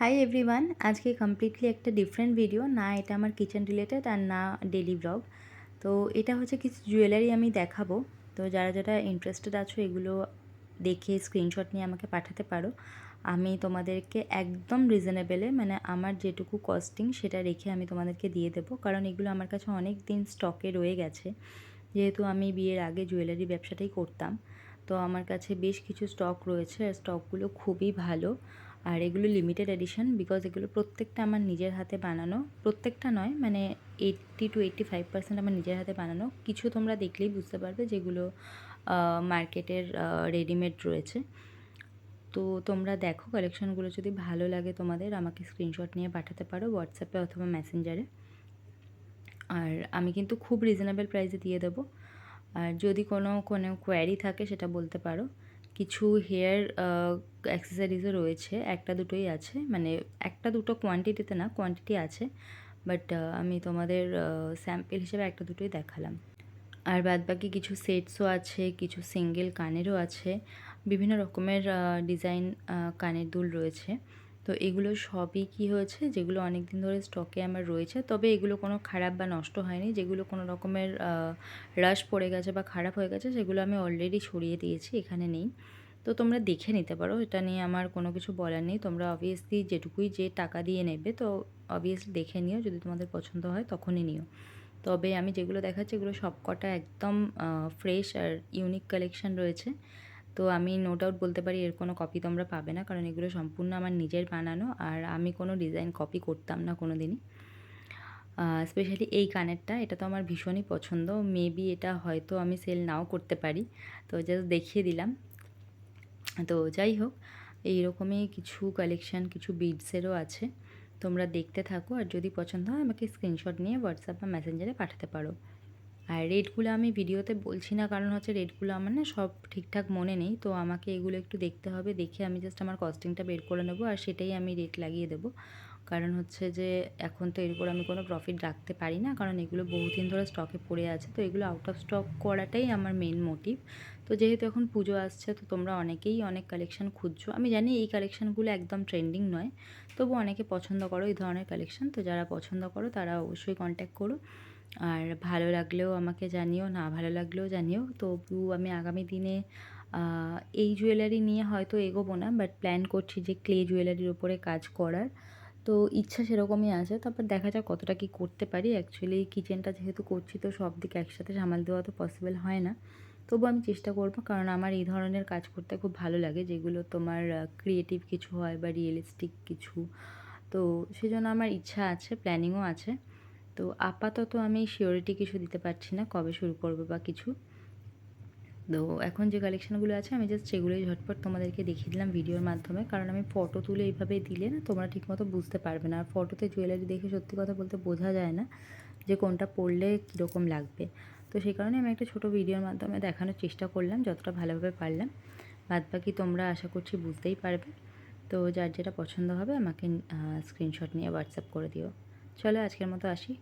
Hi everyone, আজকে completely একটা different video. না এটা আমার কিচেন রিলেটেড আর না ডেলি ব্লগ। তো এটা হচ্ছে কিছু জুয়েলারি আমি দেখাবো। তো যারা যারা ইন্টারেস্টেড আছো এগুলো দেখে স্ক্রিনশট নিয়ে আমাকে পাঠাতে পারো। আমি তোমাদেরকে একদম রিজনেবলে, মানে আমার যেটুকু কস্টিং সেটা রেখে আমি তোমাদেরকে দিয়ে দেবো, কারণ এগুলো আমার কাছে অনেক দিন স্টকে রয়ে গেছে। যেহেতু আমি বিয়ের আগে জুয়েলারি ব্যবসাটাই করতাম, তো আমার কাছে বেশ কিছু স্টক রয়েছে আর স্টকগুলো খুবই ভালো। আর এগুলো লিমিটেড এডিশন, বিকজ এগুলো প্রত্যেকটা আমার নিজের হাতে বানানো। প্রত্যেকটা নয়, মানে 80-85% আমার নিজের হাতে বানানো। কিছু তোমরা দেখলেই বুঝতে পারবে যেগুলো মার্কেটের রেডিমেড রয়েছে। তো তোমরা দেখো, কালেকশনগুলো যদি ভালো লাগে তোমাদের আমাকে স্ক্রিনশট নিয়ে পাঠাতে পারো হোয়াটসঅ্যাপে অথবা মেসেঞ্জারে। আর আমি কিন্তু খুব রিজনেবল প্রাইসে দিয়ে দেবো। আর যদি কোনো কোয়ারি থাকে সেটা বলতে পারো। কিছু হেয়ার অ্যাক্সেসরিজও রয়েছে, একটা দুটোই আছে, মানে একটা দুটো কোয়ান্টিটিতে না, কোয়ান্টিটি আছে, বাট আমি তোমাদের স্যাম্পল হিসেবে একটা দুটোই দেখালাম। আর বাদবাকি কিছু সেটসও আছে, কিছু সিঙ্গেল কানেরও আছে, বিভিন্ন রকমের ডিজাইন কানের দুল রয়েছে। তো এগুলো সবই কি হয়েছে, যেগুলো অনেক দিন ধরে স্টকে আমার রয়েছে, তবে এগুলো কোনো খারাপ বা নষ্ট হয়নি। যেগুলো কোনো রকমের রাশ পড়ে গেছে বা খারাপ হয়ে গেছে সেগুলো আমি অলরেডি সরিয়ে দিয়েছি, এখানে নেই। তো তোমরা দেখে নিতে পারো, এটা নিয়ে আমার কোনো কিছু বলার নেই। তোমরা অবভিয়াসলি যেটুকুই যে টাকা দিয়ে নেবে, তো অবভিয়াসলি দেখে নিও, যদি তোমাদের পছন্দ হয় তখনই নিও। তবে আমি যেগুলো দেখাচ্ছি এগুলো সবকটা একদম ফ্রেশ আর ইউনিক কালেকশন রয়েছে। তো আমি নো ডাউট বলতে পারি এর কোনো কপি তোমরা পাবে না, কারণ এগুলো সম্পূর্ণ আমার নিজের বানানো, আর আমি কোনো ডিজাইন কপি করতাম না কোনো দিনই। স্পেশালি এই কানেরটা, এটা তো আমার ভীষণই পছন্দ। মেবি এটা হয়তো আমি সেল নাও করতে পারি, তো জাস্ট দেখিয়ে দিলাম। তো যাই হোক, এইরকমই কিছু কালেকশান, কিছু বিডসেরও আছে। তোমরা দেখতে থাকো, আর যদি পছন্দ হয় আমাকে স্ক্রিনশট নিয়ে হোয়াটসঅ্যাপ বা মেসেঞ্জারে পাঠাতে পারো। আর রেটগুলো আমি ভিডিওতে বলছি না, কারণ হচ্ছে রেটগুলো আমার না সব ঠিকঠাক মনে নেই, তো আমাকে এগুলো একটু দেখতে হবে। দেখে আমি জাস্ট আমার কস্টিংটা বের করে নেবো, আর সেটাই আমি রেট লাগিয়ে দেবো। কারণ হচ্ছে যে এখন তো এর উপর আমি কোনো প্রফিট রাখতে পারি না, কারণ এগুলো বহুদিন ধরে স্টকে পড়ে আছে। তো এগুলো আউট অফ স্টক করাটাই আমার মেন মোটিভ। তো যেহেতু এখন পুজো আসছে, তো তোমরা অনেকেই অনেক কালেকশান খুঁজছো। আমি জানি এই কালেকশানগুলো একদম ট্রেন্ডিং নয়, তবু অনেকে পছন্দ করো এই ধরনের কালেকশান। তো যারা পছন্দ করো তারা অবশ্যই কন্ট্যাক্ট করো। আর ভালো লাগলেও আমাকে জানিও, না ভালো লাগলেও জানিও। তবু আমি আগামী দিনে এই জুয়েলারি নিয়ে হয়তো এগোবো না, বাট প্ল্যান করছি যে ক্লে জুয়েলারির ওপরে কাজ করার। তো ইচ্ছা সেরকমই আছে, তারপর দেখা যাক কতটা কী করতে পারি। অ্যাকচুয়ালি কিচেনটা যেহেতু করছি, তো সব দিকে একসাথে সামাল দেওয়া তো পসিবল হয় না। তবু আমি চেষ্টা করবো, কারণ আমার এই ধরনের কাজ করতে খুব ভালো লাগে, যেগুলো তোমার ক্রিয়েটিভ কিছু হয় বা রিয়েলিস্টিক কিছু। তো সেজন্য আমার ইচ্ছা আছে, প্ল্যানিংও আছে। তো আপাতত আমি সিওরিটি কিছু দিতে পারছি না কবে শুরু করবো বা কিছু। তো এখন যে কালেকশানগুলো আছে আমি জাস্ট সেগুলোই ঝটপট তোমাদেরকে দেখিয়ে দিলাম ভিডিওর মাধ্যমে, কারণ আমি ফটো তুলে এইভাবে দিলে না তোমরা ঠিকমতো বুঝতে পারবে না। আর ফটোতে জুয়েলারি দেখে সত্যি কথা বলতে বোঝা যায় না যে কোনটা পরলে কীরকম লাগবে। তো সেই কারণে আমি একটা ছোটো ভিডিওর মাধ্যমে দেখানোর চেষ্টা করলাম যতটা ভালোভাবে পারলাম। বাদবাকি তোমরা আশা করছি বুঝতেই পারবে। তো যার যেটা পছন্দ হবে আমাকে স্ক্রিনশট নিয়ে হোয়াটসঅ্যাপ করে দিও। চলো আজকের মতো আসি।